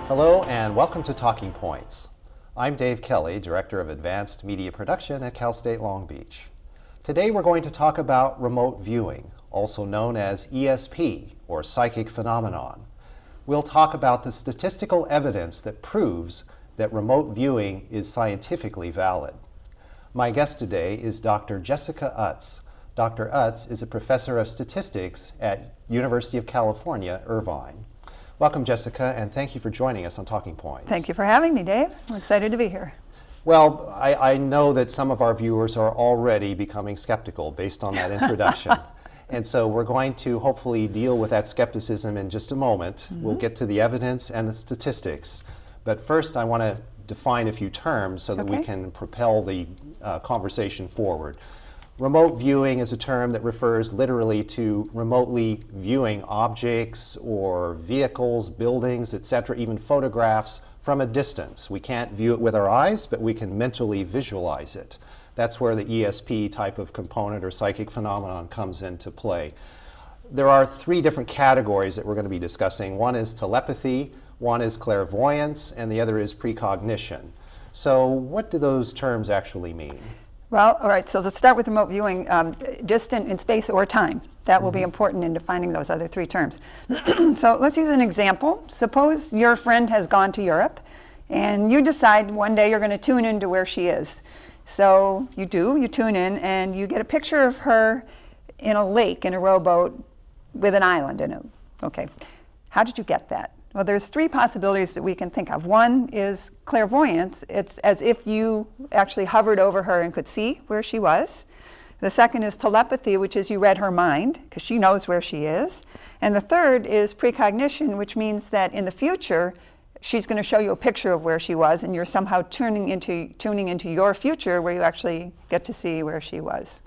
Hello and welcome to Talking Points. I'm Dave Kelly, Director of Advanced Media Production at Cal State Long Beach. Today we're going to talk about remote viewing, also known as ESP, or psychic phenomenon. We'll talk about the statistical evidence that proves that remote viewing is scientifically valid. My guest today is Dr. Jessica Utz. Dr. Utz is a professor of statistics at University of California, Irvine. Welcome, Jessica, and thank you for joining us on Talking Points. Thank you for having me, Dave. I'm excited to be here. Well, I know that some of our viewers are already becoming skeptical based on that introduction. And so we're going to hopefully deal with that skepticism in just a moment. We'll get to the evidence and the statistics. But first, I want to define a few terms so that we can propel the conversation forward. Remote viewing is a term that refers literally to remotely viewing objects or vehicles, buildings, etc., even photographs from a distance. We can't view it with our eyes, but we can mentally visualize it. That's where the ESP type of component or psychic phenomenon comes into play. There are three different categories that we're going to be discussing. One is telepathy, one is clairvoyance, and the other is precognition. So what do those terms actually mean? Well, all right, so let's start with remote viewing, distant in space or time. That will be important in defining those other three terms. So let's use an example. Suppose your friend has gone to Europe and you decide one day you're going to tune into where she is. So you tune in and you get a picture of her in a lake in a rowboat with an island in it. Okay, how did you get that? Well, there's three possibilities that we can think of. One is clairvoyance. It's as if you actually hovered over her and could see where she was. The second is telepathy, which is you read her mind, because she knows where she is. And the third is precognition, which means that in the future, she's going to show you a picture of where she was, and you're somehow tuning into your future where you actually get to see where she was.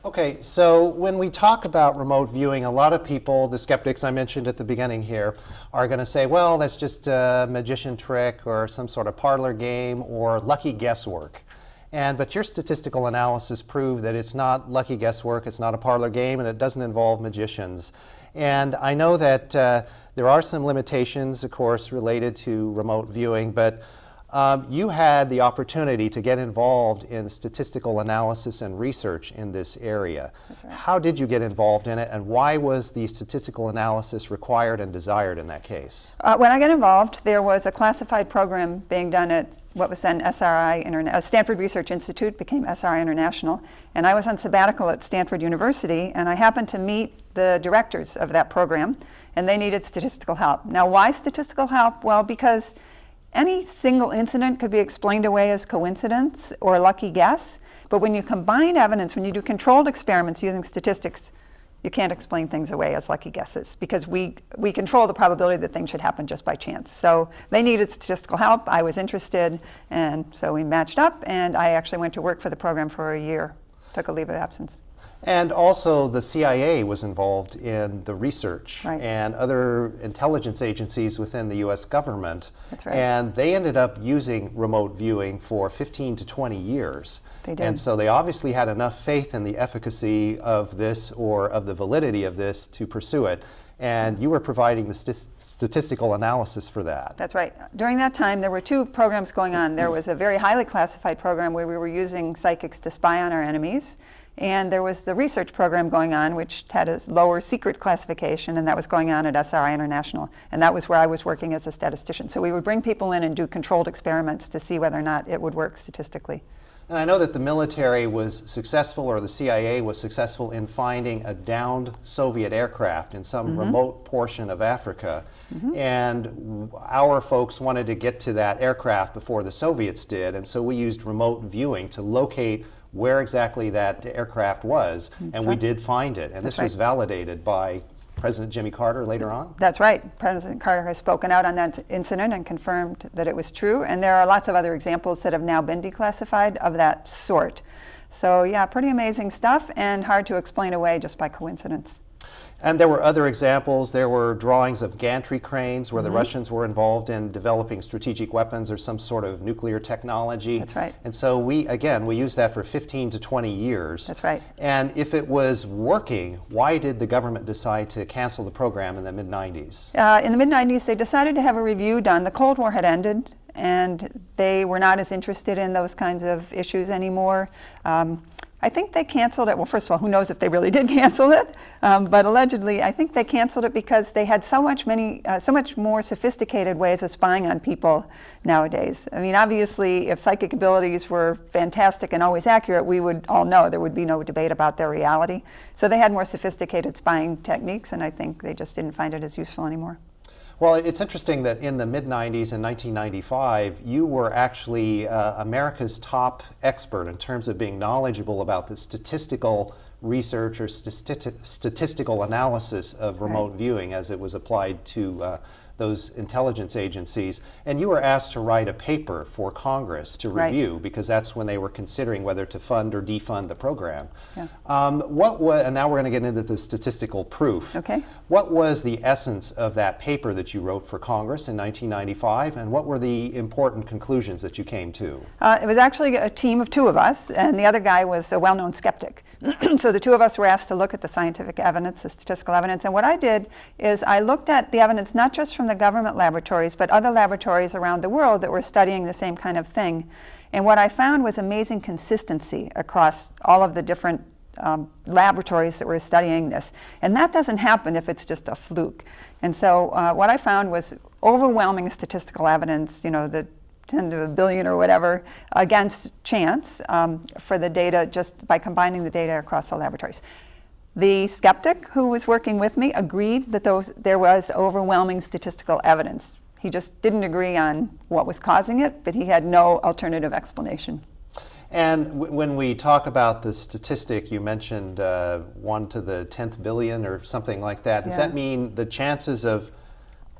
Okay, so when we talk about remote viewing, a lot of people, the skeptics I mentioned at the beginning here, are going to say, well, that's just a magician trick or some sort of parlor game or lucky guesswork. But your statistical analysis proved that it's not lucky guesswork, it's not a parlor game, and it doesn't involve magicians. And I know that there are some limitations, of course, related to remote viewing, but you had the opportunity to get involved in statistical analysis and research in this area. That's right. How did you get involved in it, and why was the statistical analysis required and desired in that case? When I got involved, there was a classified program being done at what was then Stanford Research Institute, became SRI International, and I was on sabbatical at Stanford University, and I happened to meet the directors of that program, and they needed statistical help. Now, why statistical help? Well, because any single incident could be explained away as coincidence or lucky guess, but when you combine evidence, when you do controlled experiments using statistics, you can't explain things away as lucky guesses because we control the probability that things should happen just by chance. So they needed statistical help. I was interested, and so we matched up, and I actually went to work for the program for a year, took a leave of absence. And also the CIA was involved in the research, right, and other intelligence agencies within the US government. That's right. And they ended up using remote viewing for 15 to 20 years. They did. And so they obviously had enough faith in the efficacy of this or of the validity of this to pursue it. And you were providing the statistical analysis for that. That's right. During that time, there were two programs going on. There was a very highly classified program where we were using psychics to spy on our enemies. And there was the research program going on, which had a lower secret classification, and that was going on at SRI International. And that was where I was working as a statistician. So we would bring people in and do controlled experiments to see whether or not it would work statistically. And I know that the military was successful, or the CIA was successful in finding a downed Soviet aircraft in some remote portion of Africa. And our folks wanted to get to that aircraft before the Soviets did, and so we used remote viewing to locate where exactly that aircraft was, and we did find it. And this was validated by President Jimmy Carter later on? That's right. President Carter has spoken out on that incident and confirmed that it was true. And there are lots of other examples that have now been declassified of that sort. So yeah, pretty amazing stuff and hard to explain away just by coincidence. And there were other examples. There were drawings of gantry cranes where the Russians were involved in developing strategic weapons or some sort of nuclear technology. That's right. And so we used that for 15 to 20 years. That's right. And if it was working, why did the government decide to cancel the program in the mid-90s? In the mid-90s, they decided to have a review done. The Cold War had ended, and they were not as interested in those kinds of issues anymore. I think they canceled it. Well, first of all, who knows if they really did cancel it? But allegedly, I think they canceled it because they had so much more sophisticated ways of spying on people nowadays. I mean, obviously, if psychic abilities were fantastic and always accurate, we would all know there would be no debate about their reality. So they had more sophisticated spying techniques, and I think they just didn't find it as useful anymore. Well, it's interesting that in the mid-90s, in 1995, you were actually America's top expert in terms of being knowledgeable about the statistical research or statistical analysis of remote viewing as it was applied to those intelligence agencies. And you were asked to write a paper for Congress to review because that's when they were considering whether to fund or defund the program. Yeah. And now we're going to get into the statistical proof. Okay. What was the essence of that paper that you wrote for Congress in 1995, and what were the important conclusions that you came to? It was actually a team of two of us, and the other guy was a well-known skeptic. So the two of us were asked to look at the scientific evidence, the statistical evidence, and what I did is I looked at the evidence not just from the government laboratories, but other laboratories around the world that were studying the same kind of thing. And what I found was amazing consistency across all of the different laboratories that were studying this. And that doesn't happen if it's just a fluke. And so what I found was overwhelming statistical evidence, the 10 to a billion or whatever, against chance for the data just by combining the data across the laboratories. The skeptic who was working with me agreed that there was overwhelming statistical evidence. He just didn't agree on what was causing it, but he had no alternative explanation. And when we talk about the statistic, you mentioned 1 to the 10th billion or something like that. Does that mean the chances of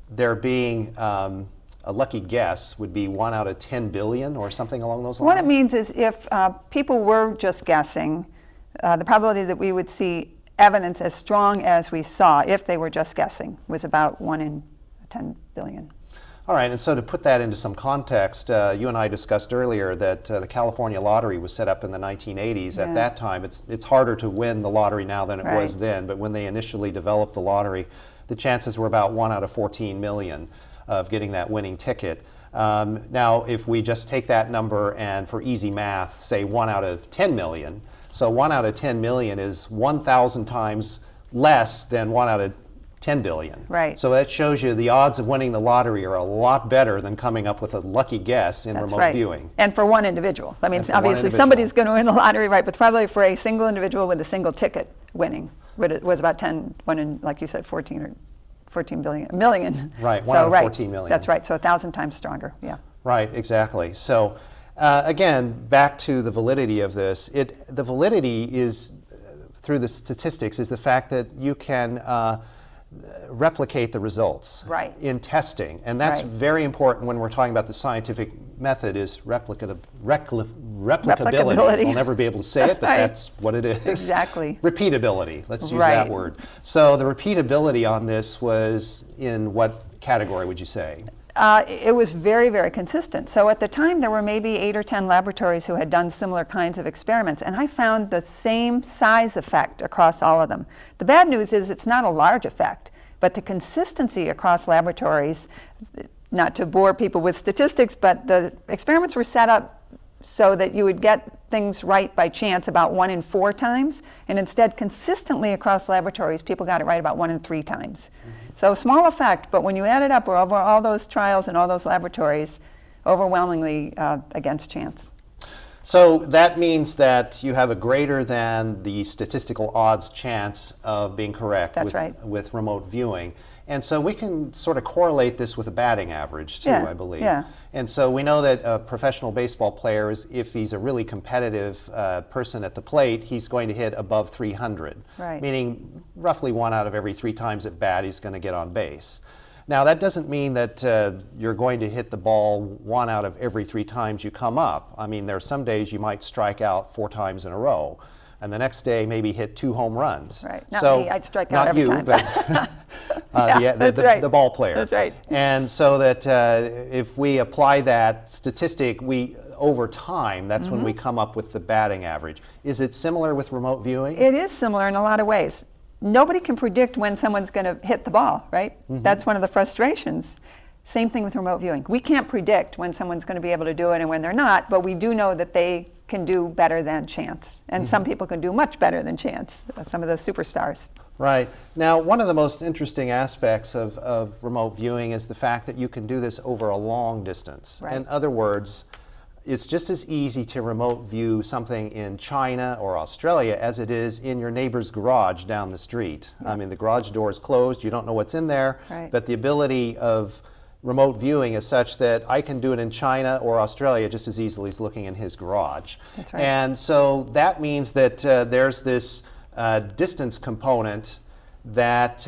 there being a lucky guess would be 1 out of 10 billion or something along those lines? What it means is if people were just guessing, the probability that we would see evidence as strong as we saw if they were just guessing was about 1 in 10 billion. All right, and so to put that into some context, you and I discussed earlier that the California lottery was set up in the 1980s. At that time, it's harder to win the lottery now than it was then, but when they initially developed the lottery, the chances were about 1 out of 14 million of getting that winning ticket. Now, if we just take that number and for easy math, say 1 out of 10 million, so 1 out of 10 million is 1,000 times less than 1 out of 10 billion. Right. So that shows you the odds of winning the lottery are a lot better than coming up with a lucky guess in remote viewing. And for one individual. I mean, obviously somebody's going to win the lottery, right? But probably for a single individual with a single ticket winning was about 1 in, like you said, 14 million. Right, 1 out of 14 million. That's right, so 1,000 times stronger, yeah. Right, exactly. So again, back to the validity of this. The validity is, through the statistics, is the fact that you can replicate the results in testing. And that's very important when we're talking about the scientific method is replicability. We'll never be able to say it, but that's what it is. Exactly. Repeatability, let's use that word. So the repeatability on this was in what category would you say? It was very, very consistent. So at the time, there were maybe 8 or 10 laboratories who had done similar kinds of experiments, and I found the same size effect across all of them. The bad news is it's not a large effect, but the consistency across laboratories, not to bore people with statistics, but the experiments were set up so that you would get things right by chance about 1 in 4 times, and instead consistently across laboratories, people got it right about 1 in 3 times. So small effect, but when you add it up over all those trials and all those laboratories, overwhelmingly against chance. So that means that you have a greater than the statistical odds chance of being correct with remote viewing. And so we can sort of correlate this with a batting average too, I believe. Yeah. And so we know that a professional baseball player, if he's a really competitive person at the plate, he's going to hit above 300, meaning roughly 1 out of every 3 times at bat he's going to get on base. Now that doesn't mean that you're going to hit the ball 1 out of every 3 times you come up. I mean, there are some days you might strike out 4 times in a row. and the next day maybe hit 2 home runs. Right. Not me, I'd strike out not every you, time. but Yeah, that's right. the ball player. That's right. And so that if we apply that statistic, over time, that's when we come up with the batting average. Is it similar with remote viewing? It is similar in a lot of ways. Nobody can predict when someone's going to hit the ball, right? That's one of the frustrations. Same thing with remote viewing. We can't predict when someone's going to be able to do it and when they're not, but we do know that they can do better than chance. And some people can do much better than chance, some of the superstars. Right. Now, one of the most interesting aspects of remote viewing is the fact that you can do this over a long distance. Right. In other words, it's just as easy to remote view something in China or Australia as it is in your neighbor's garage down the street. I mean, the garage door is closed, you don't know what's in there, Right. but the ability of remote viewing is such that I can do it in China or Australia just as easily as looking in his garage. That's right. And so that means that there's this distance component that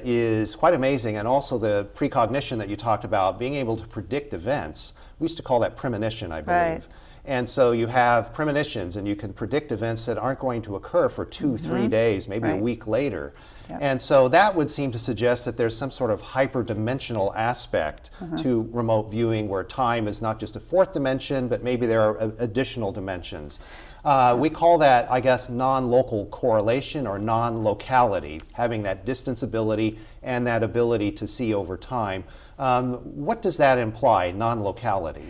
is quite amazing, and also the precognition that you talked about, being able to predict events. We used to call that premonition, I believe. Right. And so you have premonitions, and you can predict events that aren't going to occur for 2-3 days, maybe a Right. week later. Yep. And so that would seem to suggest that there's some sort of hyperdimensional aspect to remote viewing, where time is not just a fourth dimension, but maybe there are additional dimensions. We call that, I guess, non-local correlation or non-locality, having that distance ability and that ability to see over time. What does that imply, non-locality?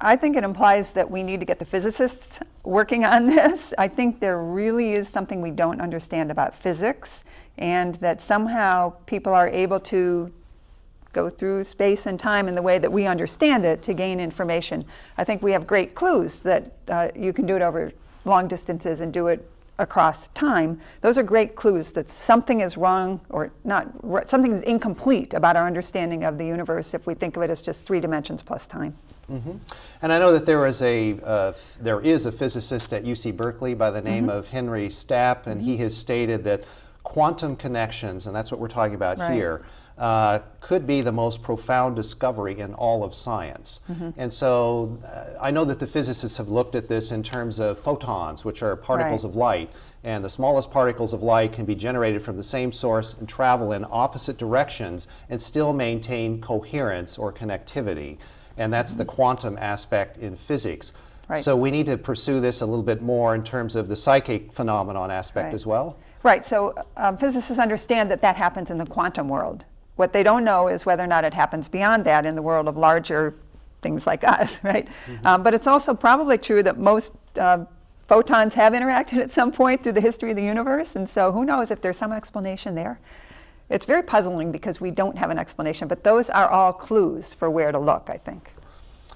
I think it implies that we need to get the physicists working on this. I think there really is something we don't understand about physics, and that somehow people are able to go through space and time in the way that we understand it to gain information. I think we have great clues that you can do it over long distances and do it across time. Those are great clues that something is wrong, or not, something is incomplete about our understanding of the universe if we think of it as just 3 dimensions plus time. And I know that there is a physicist at UC Berkeley by the name of Henry Stapp, and he has stated that quantum connections, and that's what we're talking about Right. here, could be the most profound discovery in all of science. And so I know that the physicists have looked at this in terms of photons, which are particles Right. of light. And the smallest particles of light can be generated from the same source and travel in opposite directions and still maintain coherence or connectivity. And that's the quantum aspect in physics. Right. So we need to pursue this a little bit more in terms of the psychic phenomenon aspect Right. as well. Right, so physicists understand that that happens in the quantum world. What they don't know is whether or not it happens beyond that in the world of larger things like us, right? But it's also probably true that most photons have interacted at some point through the history of the universe, and so who knows if there's some explanation there. It's very puzzling because we don't have an explanation, but those are all clues for where to look, I think.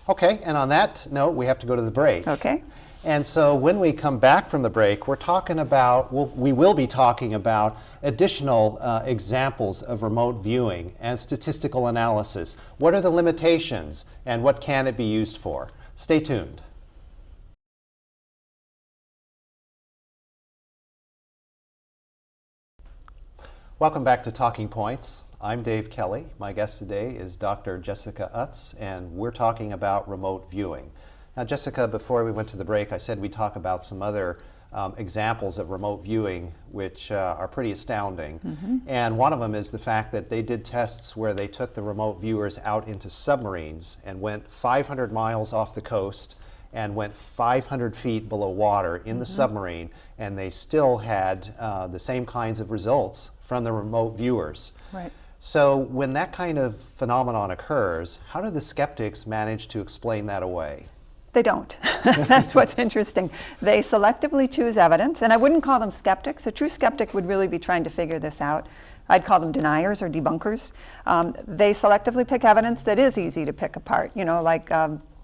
Okay, and on that note, we have to go to the break. Okay. And so when we come back from the break, we will be talking about additional examples of remote viewing and statistical analysis. What are the limitations and what can it be used for? Stay tuned. Welcome back to Talking Points. I'm Dave Kelly. My guest today is Dr. Jessica Utz, and we're talking about remote viewing. Now, Jessica, before we went to the break, I said we'd talk about some other examples of remote viewing, which are pretty astounding. And one of them is the fact that they did tests where they took the remote viewers out into submarines and went 500 miles off the coast and went 500 feet below water in the submarine, and they still had the same kinds of results from the remote viewers. Right. So when that kind of phenomenon occurs, how do the skeptics manage to explain that away? They don't. That's what's interesting. They selectively choose evidence, and I wouldn't call them skeptics. A true skeptic would really be trying to figure this out. I'd call them deniers or debunkers. They selectively pick evidence that is easy to pick apart, like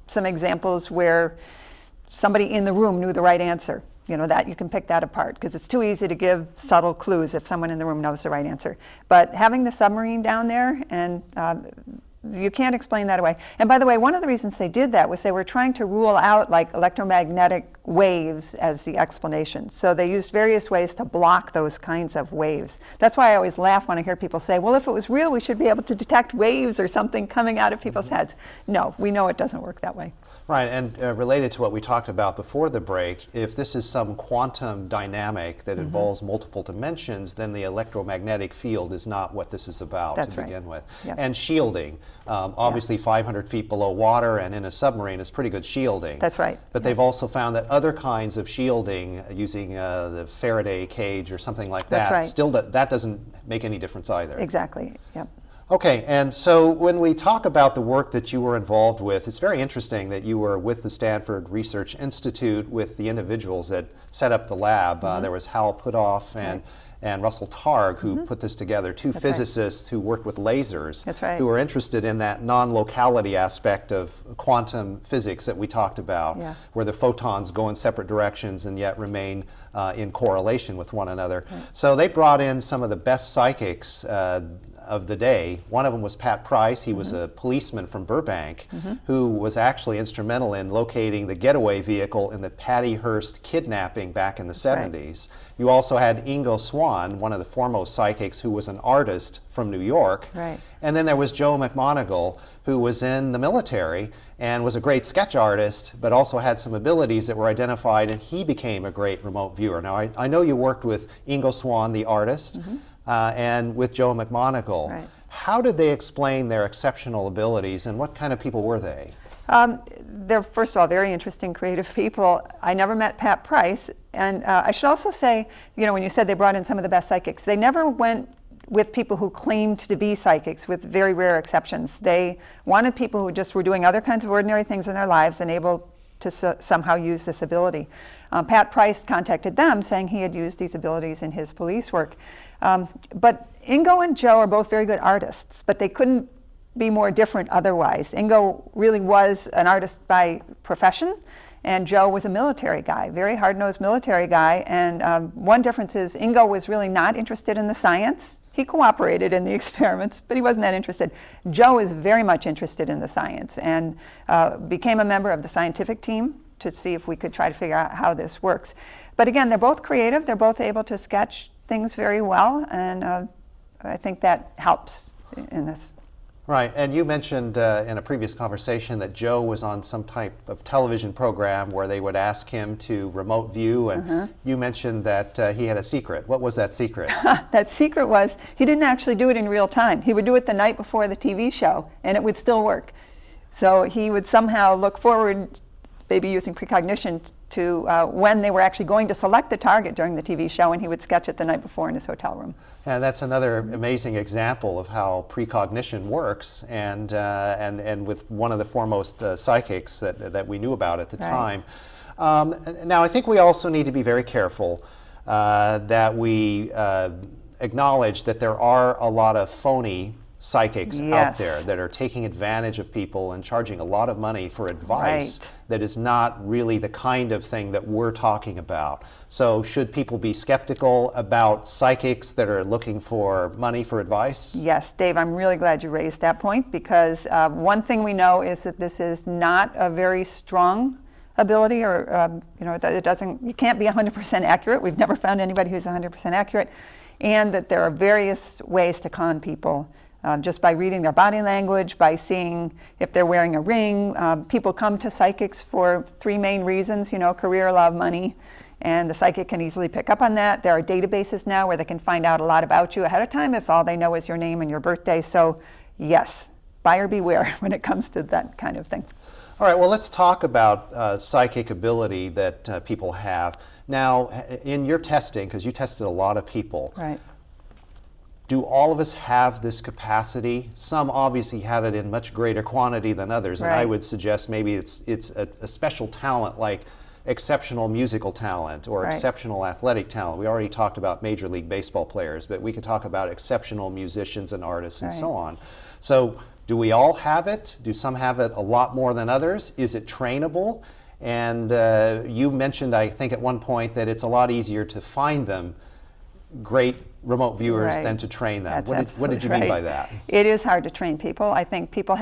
some examples where somebody in the room knew the right answer. That you can pick that apart because it's too easy to give subtle clues if someone in the room knows the right answer. But having the submarine down there, and you can't explain that away. And by the way, one of the reasons they did that was they were trying to rule out like electromagnetic waves as the explanation. So they used various ways to block those kinds of waves. That's why I always laugh when I hear people say, well, if it was real, we should be able to detect waves or something coming out of people's heads. No, we know it doesn't work that way. Right, and related to what we talked about before the break, if this is some quantum dynamic that involves multiple dimensions, then the electromagnetic field is not what this is about to begin with. Yep. And shielding, obviously 500 feet below water and in a submarine is pretty good shielding. That's right. But they've also found that other kinds of shielding, using the Faraday cage or something like that, still that doesn't make any difference either. Exactly, yep. Okay, and so when we talk about the work that you were involved with, it's very interesting that you were with the Stanford Research Institute with the individuals that set up the lab. There was Hal Puthoff and Russell Targ who put this together, two physicists who worked with lasers, who were interested in that non-locality aspect of quantum physics that we talked about, where the photons go in separate directions and yet remain in correlation with one another. So they brought in some of the best psychics of the day. One of them was Pat Price. He was a policeman from Burbank who was actually instrumental in locating the getaway vehicle in the Patty Hearst kidnapping back in the 70s. You also had Ingo Swann, one of the foremost psychics, who was an artist from New York. And then there was Joe McMoneagle, who was in the military and was a great sketch artist, but also had some abilities that were identified, and he became a great remote viewer. Now, I know you worked with Ingo Swann, the artist, and with Joe McMoneagle. How did they explain their exceptional abilities, and what kind of people were they? They're, first of all, very interesting, creative people. I never met Pat Price, and I should also say, you know, when you said they brought in some of the best psychics, they never went with people who claimed to be psychics, with very rare exceptions. They wanted people who just were doing other kinds of ordinary things in their lives and able to somehow use this ability. Pat Price contacted them saying he had used these abilities in his police work. But Ingo and Joe are both very good artists, but they couldn't be more different otherwise. Ingo really was an artist by profession, and Joe was a military guy, very hard-nosed military guy. And one difference is Ingo was really not interested in the science. He cooperated in the experiments, but he wasn't that interested. Joe is very much interested in the science and became a member of the scientific team to see if we could try to figure out how this works. But again, they're both creative. They're both able to sketch things very well, and I think that helps in this. Right, and you mentioned in a previous conversation that Joe was on some type of television program where they would ask him to remote view, and you mentioned that he had a secret. What was that secret? That secret was he didn't actually do it in real time. He would do it the night before the TV show, and it would still work. So he would somehow look forward, maybe using precognition, to when they were actually going to select the target during the TV show, and he would sketch it the night before in his hotel room. And that's another amazing example of how precognition works, and with one of the foremost psychics that we knew about at the time. Now, I think we also need to be very careful that we acknowledge that there are a lot of phony psychics out there that are taking advantage of people and charging a lot of money for advice that is not really the kind of thing that we're talking about. So should people be skeptical about psychics that are looking for money for advice? Yes, Dave, I'm really glad you raised that point, because one thing we know is that this is not a very strong ability, or you can't be 100% accurate. We've never found anybody who's 100% accurate, and that there are various ways to con people. Just by reading their body language, by seeing if they're wearing a ring. People come to psychics for three main reasons, career, love, money, and the psychic can easily pick up on that. There are databases now where they can find out a lot about you ahead of time if all they know is your name and your birthday. So yes, buyer beware when it comes to that kind of thing. All right, well, let's talk about psychic ability that people have. Now, in your testing, because you tested a lot of people, do all of us have this capacity? Some obviously have it in much greater quantity than others, and I would suggest maybe it's a special talent, like exceptional musical talent or exceptional athletic talent. We already talked about Major League Baseball players, but we could talk about exceptional musicians and artists and so on. So do we all have it? Do some have it a lot more than others? Is it trainable? And you mentioned, I think at one point, that it's a lot easier to find them, great remote viewers, than to train them. What did you mean by that? It is hard to train people. I think people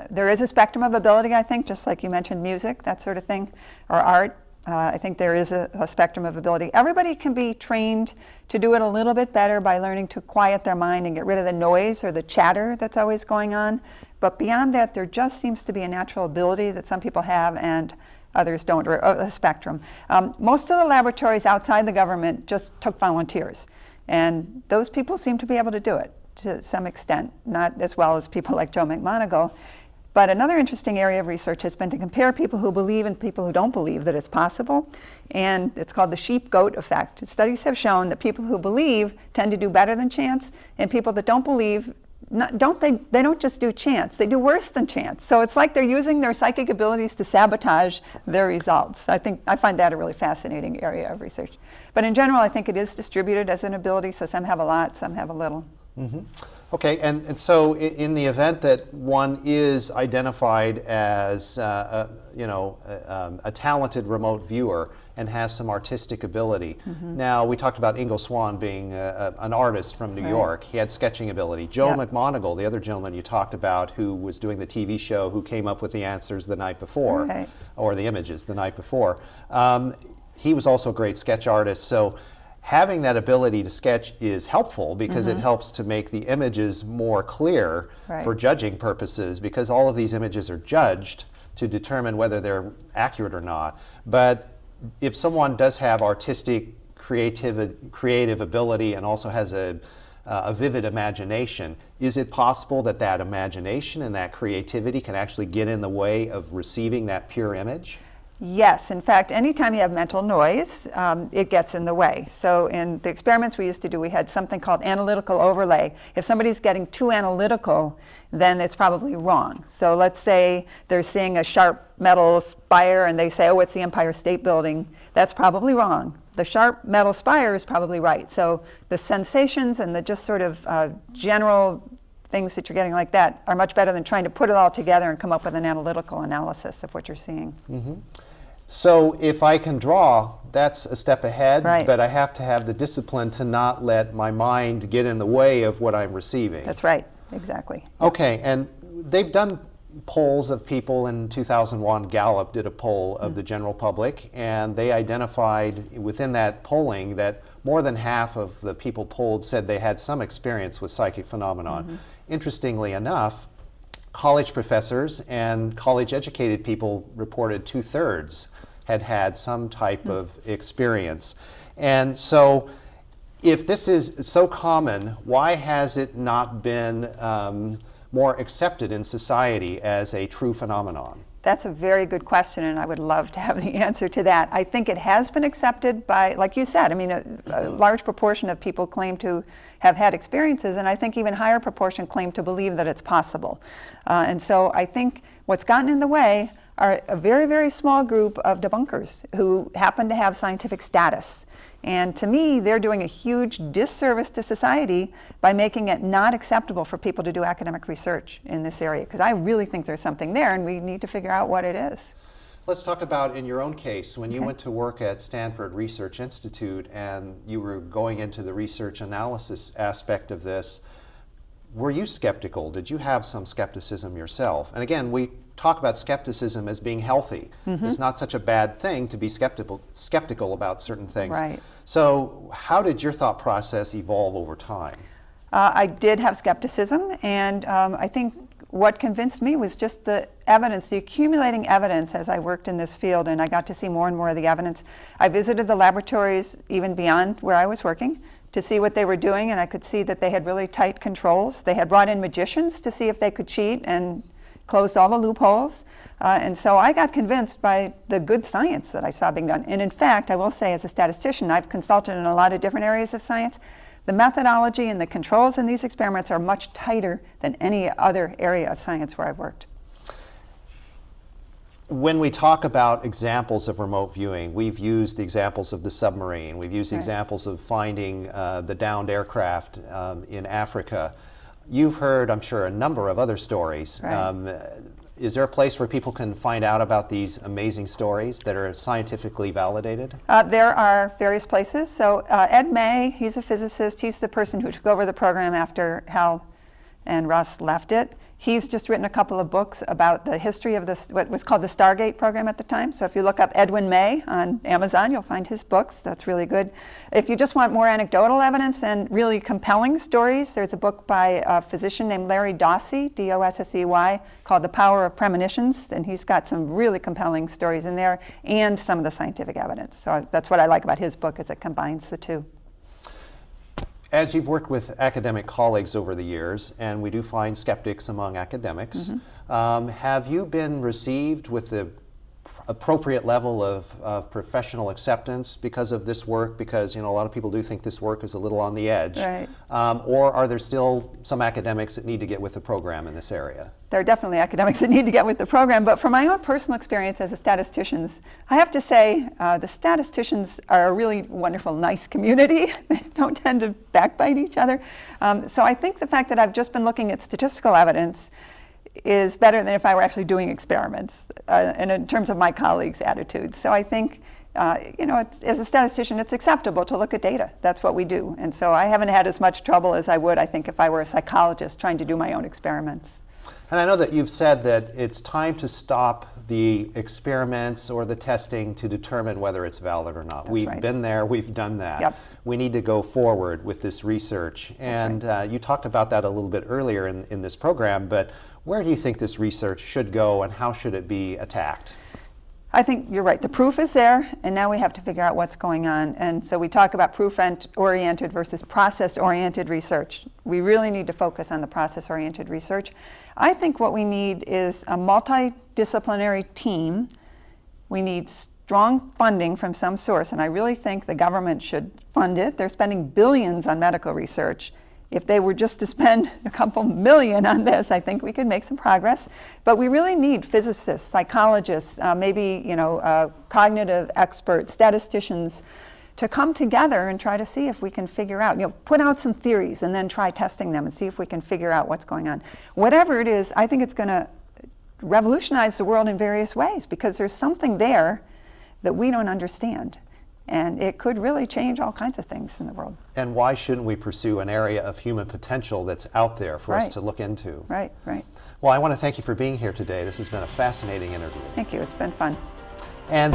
there is a spectrum of ability, I think, just like you mentioned music, that sort of thing, or art. I think there is a spectrum of ability. Everybody can be trained to do it a little bit better by learning to quiet their mind and get rid of the noise or the chatter that's always going on. But beyond that, there just seems to be a natural ability that some people have and others don't, or a spectrum. Most of the laboratories outside the government just took volunteers. And those people seem to be able to do it to some extent, not as well as people like Joe McMoneagle. But another interesting area of research has been to compare people who believe and people who don't believe that it's possible. And it's called the sheep-goat effect. Studies have shown that people who believe tend to do better than chance, and people that don't believe, they don't just do chance, they do worse than chance. So it's like they're using their psychic abilities to sabotage their results. I find that a really fascinating area of research. But in general, I think it is distributed as an ability, so some have a lot, some have a little. Mm-hmm. Okay, and so in the event that one is identified as a talented remote viewer and has some artistic ability. Mm-hmm. Now, we talked about Ingo Swann being an artist from New York. He had sketching ability. Joe McMoneagle, the other gentleman you talked about who was doing the TV show, who came up with the answers the night before, or the images the night before, he was also a great sketch artist. So having that ability to sketch is helpful because it helps to make the images more clear for judging purposes, because all of these images are judged to determine whether they're accurate or not. But if someone does have artistic, creative ability and also has a vivid imagination, is it possible that that imagination and that creativity can actually get in the way of receiving that pure image? Yes, in fact, anytime you have mental noise, it gets in the way. So in the experiments we used to do, we had something called analytical overlay. If somebody's getting too analytical, then it's probably wrong. So let's say they're seeing a sharp metal spire and they say, oh, it's the Empire State Building. That's probably wrong. The sharp metal spire is probably right. So the sensations and the just sort of general things that you're getting like that are much better than trying to put it all together and come up with an analytical analysis of what you're seeing. Mm-hmm. So if I can draw, that's a step ahead, but I have to have the discipline to not let my mind get in the way of what I'm receiving. That's right, exactly. Okay, and they've done polls of people in 2001. Gallup did a poll of the general public, and they identified within that polling that more than half of the people polled said they had some experience with psychic phenomenon. Mm-hmm. Interestingly enough, college professors and college-educated people reported 2/3 had some type of experience. And so if this is so common, why has it not been more accepted in society as a true phenomenon? That's a very good question, and I would love to have the answer to that. I think it has been accepted by, like you said, I mean, a large proportion of people claim to have had experiences, and I think even higher proportion claim to believe that it's possible. And so I think what's gotten in the way are a very, very small group of debunkers who happen to have scientific status. And to me, they're doing a huge disservice to society by making it not acceptable for people to do academic research in this area, because I really think there's something there and we need to figure out what it is. Let's talk about in your own case, when you went to work at Stanford Research Institute and you were going into the research analysis aspect of this, were you skeptical? Did you have some skepticism yourself? And again, we talk about skepticism as being healthy. Mm-hmm. It's not such a bad thing to be skeptical about certain things. Right. So how did your thought process evolve over time? I did have skepticism, and I think what convinced me was just the evidence, the accumulating evidence as I worked in this field, and I got to see more and more of the evidence. I visited the laboratories even beyond where I was working to see what they were doing, and I could see that they had really tight controls. They had brought in magicians to see if they could cheat and closed all the loopholes. And so I got convinced by the good science that I saw being done. And in fact, I will say as a statistician, I've consulted in a lot of different areas of science. The methodology and the controls in these experiments are much tighter than any other area of science where I've worked. When we talk about examples of remote viewing, we've used the examples of the submarine, we've used examples of finding the downed aircraft in Africa. You've heard, I'm sure, a number of other stories. Is there a place where people can find out about these amazing stories that are scientifically validated? There are various places. So Ed May, he's a physicist. He's the person who took over the program after Hal and Russ left it. He's just written a couple of books about the history of this, what was called the Stargate program at the time. So if you look up Edwin May on Amazon, you'll find his books. That's really good. If you just want more anecdotal evidence and really compelling stories, there's a book by a physician named Larry Dossey, D-O-S-S-E-Y, called The Power of Premonitions. And he's got some really compelling stories in there and some of the scientific evidence. So that's what I like about his book, is it combines the two. As you've worked with academic colleagues over the years, and we do find skeptics among academics, have you been received with the appropriate level of professional acceptance because of this work? Because, you know, a lot of people do think this work is a little on the edge. Right. Or are there still some academics that need to get with the program in this area? There are definitely academics that need to get with the program, but from my own personal experience as a statistician, I have to say the statisticians are a really wonderful, nice community. They don't tend to backbite each other. So I think the fact that I've just been looking at statistical evidence is better than if I were actually doing experiments, and in terms of my colleagues' attitudes. So I think, you know, as a statistician, it's acceptable to look at data. That's what we do. And so I haven't had as much trouble as I would, I think, if I were a psychologist trying to do my own experiments. And I know that you've said that it's time to stop the experiments or the testing to determine whether it's valid or not. We've been there, we've done that. Yep. We need to go forward with this research. And you talked about that a little bit earlier in this program, but where do you think this research should go and how should it be attacked? I think you're right. The proof is there, and now we have to figure out what's going on. And so we talk about proof-oriented versus process-oriented research. We really need to focus on the process-oriented research. I think what we need is a multidisciplinary team. We need strong funding from some source, and I really think the government should fund it. They're spending billions on medical research. If they were just to spend a couple million on this, I think we could make some progress. But we really need physicists, psychologists, maybe, you know, cognitive experts, statisticians, to come together and try to see if we can figure out, you know, put out some theories and then try testing them and see if we can figure out what's going on. Whatever it is, I think it's going to revolutionize the world in various ways, because there's something there that we don't understand. And it could really change all kinds of things in the world. And why shouldn't we pursue an area of human potential that's out there for us to look into? Right. Well, I want to thank you for being here today. This has been a fascinating interview. Thank you. It's been fun. And